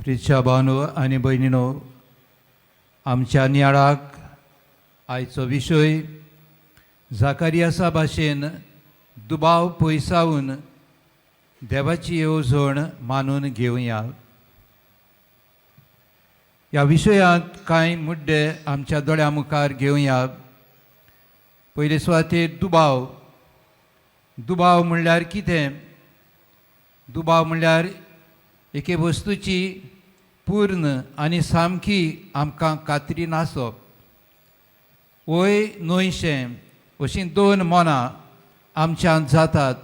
प्रिच्या भावनो आनी भयणीनो, आमच्या नियाळाक आयचो विशय जाकारियासा भाशेन दुबाव पयसावन देवाची येवजण मानून घेवया. ह्या विशयांत कांय मुद्दे आमच्या दोळ्या मुखार घेवया. पयले सुवातेर दुबाव म्हणल्यार कितें? दुबाव म्हणल्यार एके वस्तूची पूर्ण आनी सामकी आमकां खात्री नासप. वय न्हयशें अशीं दोन मनां आमच्यान जातात.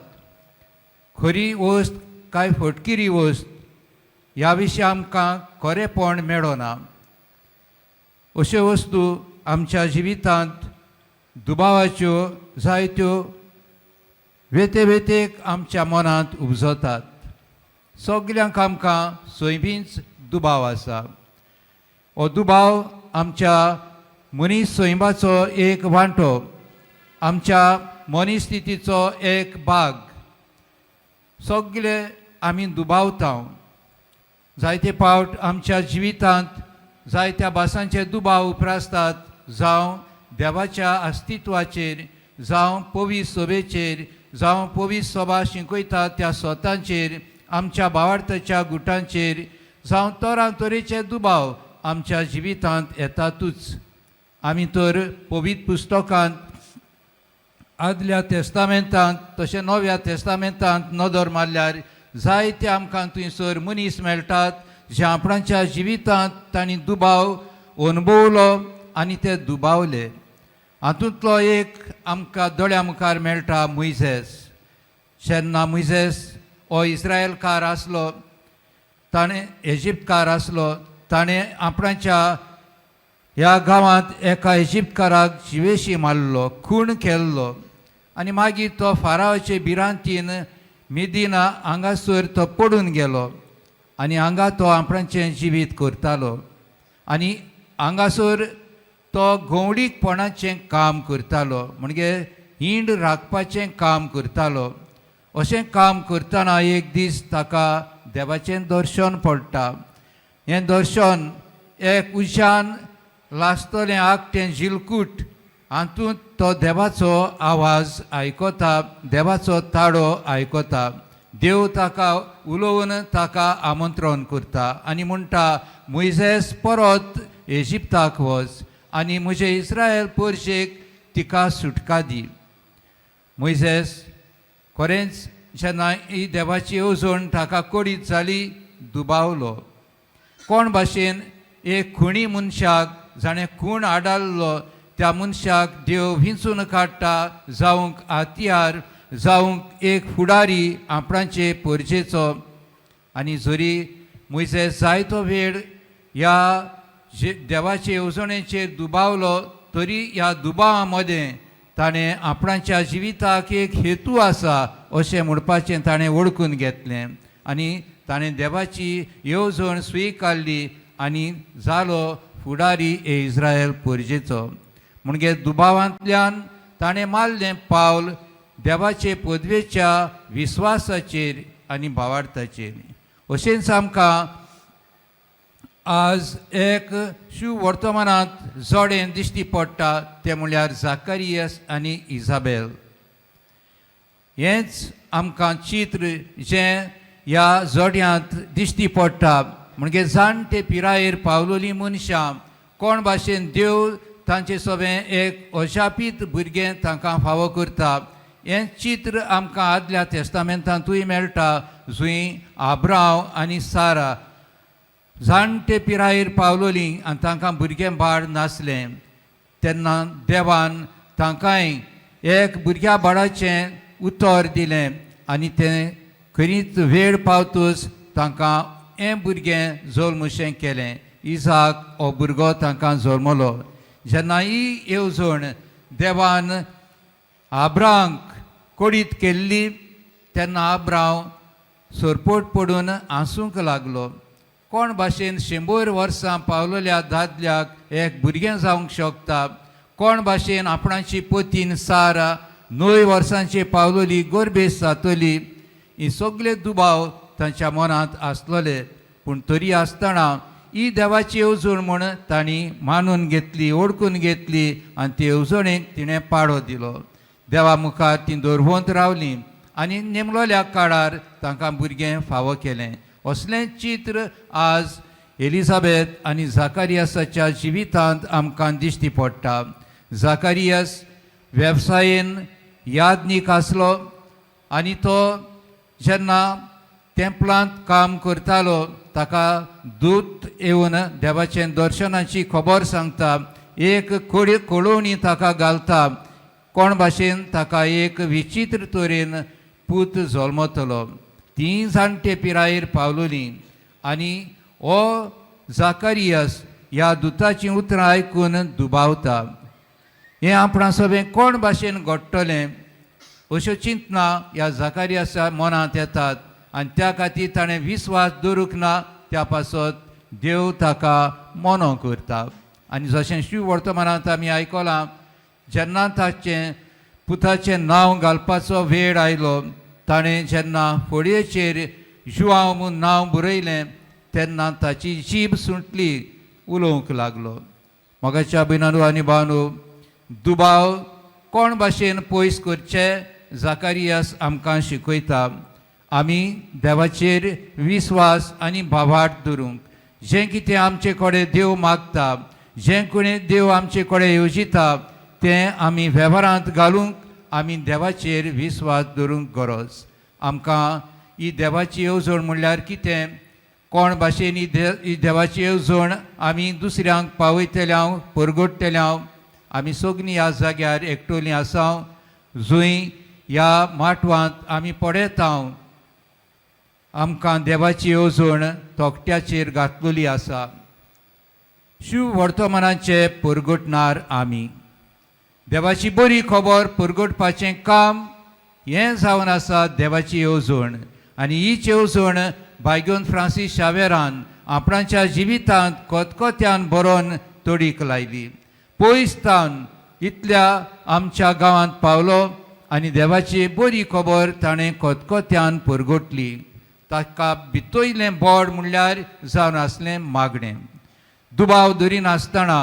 खरी वस्त काय फटकिरी वस्त ह्या विशीं आमकां खरेपण मेळना. अश्यो वस्तू आमच्या जिवितांत दुबावाच्यो जायत्यो वेतेक आमच्या मनांत उपजतात. सगल्यांक आमकां सोयबींच दुबाव आसा. हो दुबाव आमच्या मनीस सोयबाचो एक वांटो, आमच्या मनीस्थितीचो एक भाग. सगळे आमी दुबावता. जायते फावट आमच्या जिवितांत जायत्या भासांचे दुबाव उप्रासतात, जावं देवाच्या अस्तित्वाचेर, जावं पवीस सभेचेर, जावं पवीस सभा शिकयतात त्या स्वतांचेर, आमच्या भावार्थाच्या गुटांचेर, जावं तरांतरेचे दुबाव आमच्या जिवितांत येतातूच. आमी तर पवित्र पुस्तकांत आदल्या तेस्तामेंतांत तशें नव्या तेस्तामेंतांत नदर मारल्यार जायते आमकां थंयसर मनीस मेळटात जे आपणाच्या जिवितांत तांणी दुबाव अनुभवलो आनी ते दुबावले. हातूंतलो एक आमकां दोळ्या मुखार मेळटा मोइसेस. जेन्ना मोइसेस हो इस्रायलकार आसलो, ताणें इजिप्तकार आसलो, ताणें आपणाच्या ह्या गांवांत एका इजिप्तकाराक जिवेशी मारलो, खून केल्लो. आनी मागीर तो फारावाचे भिरांतीन मिदिना हांगासर तो पडून गेलो आनी हांगा तो आपणाचें जिवीत करतालो. आनी हांगासर तो गंवडीकपणाचें काम करतालो, म्हणजे हिंड राखपाचें काम करतालो. अशें काम करतना एक दीस ताका देवाचें दर्शन पडटा. हें दर्शन एक उज्यान लासतलें आगटें जिलकूट, हातूंत तो देवाचो आवाज आयकता, देवाचो ताळो आयकता. देव ताका उलोवन ताका आमंत्रण करता आनी म्हणटा, मोइसेस परत इजिप्ताक वच आनी म्हजे इस्रायल परशेक तिका सुटका दी. मोइसेस खरेंच जेन्ना ही देवाची येवजण ताका कोडीत जाली, दुबावलो. कोण भाशेन एक खुणी मनशाक जाणें खूण आडाल्लो त्या मनशाक देव विंचून काडटा, जावंक हातियार, जावंक एक फुडारी आपणाचे परजेचो. आनी जरी मोइसेस जायतो वेळ ह्या देवाचे येवजणेचेर दुबावलो, तरी ह्या दुबावा मदें ताणें आपणाच्या जिविताक एक हेतू आसा अशें म्हणपाचें ताणें वळखून घेतलें. आनी ताणें देवाची येवजण स्विकारली आनी जालो फुडारी इस्रायल परजेचो. म्हणजे दुबावांतल्यान ताणें मारलें पावल देवाचे पदवेच्या विस्वासाचेर आनी भावार्थाचेर. अशेंच आमकां आज एक शिव वर्तमानांत जोडें दिश्टी पडटा, तें म्हळ्यार जाकारियास आनी इजाबेल. हेंच आमकां चित्र जें ह्या जोड्यांत दिश्टी पडटा. म्हणजे जाणटे पिरायेर पावलोलीं मनशां, कोण भाशेन देव तांचें सगळें एक अशापीत भुरगें तांकां फावो करता. हें चित्र आमकां आदल्या तेस्तामेंतांतूय मेळटा, जंय आब्राम आनी सारा जाणटे पिरायेर पावलोलीं आनी तांकां भुरगें बाळ नासलें. तेन्ना देवान तांकांय एक भुरग्या बाळाचें उतर दिलें आनी तें खरीच वेळ पावतूच तांकां हें भुरगें जल्मशें केलें. इसाक हो भुरगो तांकां जल्मलो. जेन्ना ही येवजण देवान आब्रामाक कोडीत केल्ली, तेन्ना आब्राम सरपोट पडून आंसूंक लागलो. कोण भाशेन 100 वर्सां पावलेल्या दादल्याक एक भुरगें जावंक शकता. कोण भाशेन आपणाची पतीन सारा 9 वर्सांची पावलोली गर्भेस जातली. ही सगळे दुबाव तांच्या मनांत आसलोले. पूण तरी आसतना ही देवाची येवजण म्हूण तांणी मानून घेतली, ओळखून घेतली आनी ती येवजणेक तिणें पाडो दिलो. देवा मुखार ती दवरवंत रावलीं आनी नेमलोल्या काळार तांकां भुरगें फावो केलें. असलें चित्र आज एलिझाबेथ आनी झाकारियासाच्या जिवितांत आमकां दिश्टी पडटा. झाकारियास वेवसायेन यादनीक आसलो आनी तो जेन्ना तेंपलांत काम करतालो ताका दूत येवन देवाचें दर्शनाची खबर सांगता. एक कळोवणी ताका घालता. कोण भाशेन ताका एक विचित्र तरेन पूत जल्मतलो. ती जाणटे पिरायेर पावलोली आनी हो झाकारियास ह्या दुताची उतरां आयकून दुबावता. हें आपणा सगळें कोण भाशेन घडटलें अश्यो चिंतना ह्या झाकारियासा मनांत येतात आनी त्या खातीर ताणें विस्वास दवरूंक ना. त्या पासत देव ताका मनो करता. आनी जशें शिव वर्तमानांत आमी आयकलां, जेन्ना ताचें पुताचें नांव घालपाचो वेळ आयलो, ताणें जेन्ना फळयेचेर जुआंव म्हूण नांव बरयलें तेन्ना ताची जीब सुटली, उलोवंक लागलो. मोगाच्या भयणानो आनी भावांनो, दुबाव कोण भाशेन पयस करचें झाकारियास आमकां शिकयता. आमी देवाचेर विस्वास आनी भावार्थ दवरूंक, जें कितें आमचे कडेन देव मागता, जें कोणें देव आमचे कडेन येवजिता तें आमी वेव्हारांत घालूंक आमी देवाचेर विस्वास दवरूंक गरज. आमकां ही देवाची येवजण म्हणल्यार कितें, कोण भाशेन ही देवाची येवजण आमी दुसऱ्यांक पावयतल्यांव, परगडटल्यांव, आमी सगळीं ह्या जाग्यार एकटोलीं आसांव, जंय ह्या माटवांत आमी पडयतांव. आमकां देवाची येवजण तोकट्याचेर घातलेली आसा. शिव वर्तमानाचे परगटणार आमी. देवाची बरी खबर परगटपाचें काम हें जावन आसा देवाची येवजण. आनी हीच येवजण भाग्योन फ्रांसीस शावेरान आपणाच्या जिवितांत कोतकोत्यान बरोवन तोडीक लायली. पयसतान इतल्या आमच्या गांवांत पावलो आनी देवाची बरी खबर ताणें कोतकोत्यान परगटली. ताका भितोयलें बोड म्हणल्यार जावन आसलें मागणें. दुबाव धरिनासतना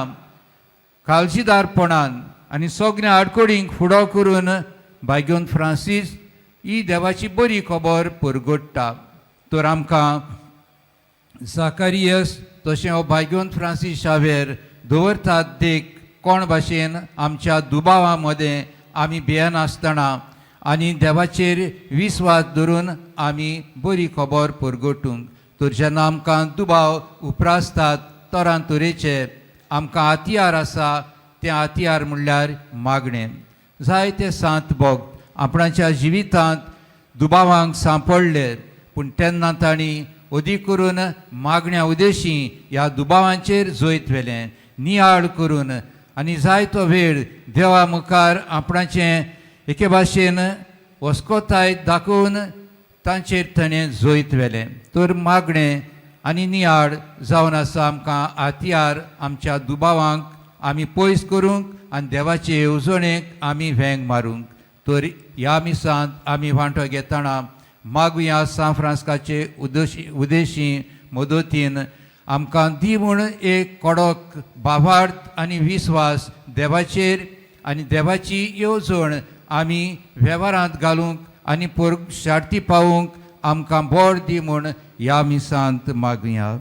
काळजीदारपणान आनी सगळ्या आडकोडींक फुडो करून भाग्योन फ्रांसीस ही देवाची बरी खबर परगडटा. तर आमकां झाकारियास तशें हो भाग्योन फ्रांसीस शावेर दवरतात देख कोण भाशेन आमच्या दुबावा मदें आमी भियेनासतना आनी देवाचेर विस्वास दवरून आमी बरी खबर परगटूंक. तर जेन्ना आमकां दुबाव उप्रासतात तरां तरेचे आमकां हातियार आसा, तें हातियार म्हणल्यार मागणें. जायते सांत भोक्त आपणाच्या जिवितांत दुबावांक सांपडले, पूण तेन्ना तांणी अदीक करून मागण्या उदेशी ह्या दुबावांचेर जैत व्हेलें, नियाळ करून आनी जायतो वेळ देवा मुखार आपणाचें एके भाशेन वस्कोताय दाखोवन तांचेर ताणें जैत व्हेलें. तर मागणें आनी नियाळ जावन आसा आमकां हातियार आमच्या दुबावांक आमी पयस करूंक आनी देवाचे येवजणेक आमी वेंग मारूंक. तर ह्या मिसांत आमी वांटो घेतना मागुया सान फ्रांस्काचे उदेशी मदतीन आमकां दी म्हूण एक कडक भावार्थ आनी विस्वास देवाचेर आनी देवाची येवजण आमी वेव्हारांत घालूंक आनी शार्ती पावूंक आमकां बोड दी म्हूण ह्या मिसांत मागुया.